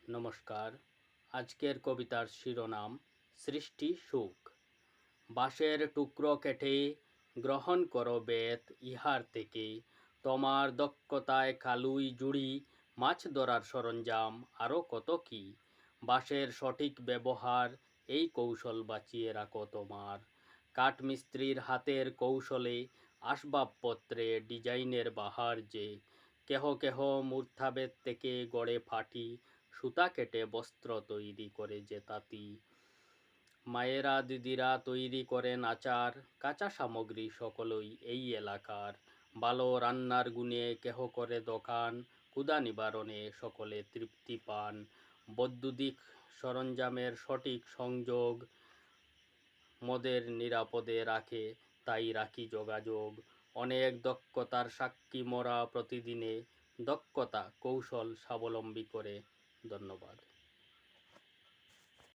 নমস্কার। আজকের কবিতার শিরোনাম সৃষ্টি সুখ। বাঁশের টুকরো কেটে গ্রহণ করো বেত ইহার থেকে, তোমার দক্ষতায় কালুই জুড়ি, মাছ ধরার সরঞ্জাম আরও কত কি। বাঁশের সঠিক ব্যবহার এই কৌশল বাঁচিয়ে রাখো তোমার। কাঠমিস্ত্রির হাতের কৌশলে আসবাবপত্রে ডিজাইনের বাহার যে, কেহ কেহ মূর্ছাবেদ থেকে গড়ে ফাটি, সুতা কেটে বস্ত্র তৈরি করে যে তাঁতি। মায়েরা দিদিরা তৈরি করেন আচার, কাঁচা সামগ্রী সকলই এই এলাকার। ভালো রান্নার গুণে কেহ করে দোকান, ক্ষুধা নিবারণে সকলে তৃপ্তি পান। বৈদ্যুতিক সরঞ্জামের সঠিক সংযোগ মোদের নিরাপদে রাখে, তাই রাখি যোগাযোগ। অনেক দক্ষতার সাক্ষী মোরা প্রতিদিনে, দক্ষতা কৌশল স্বাবলম্বী করে। ধন্যবাদ।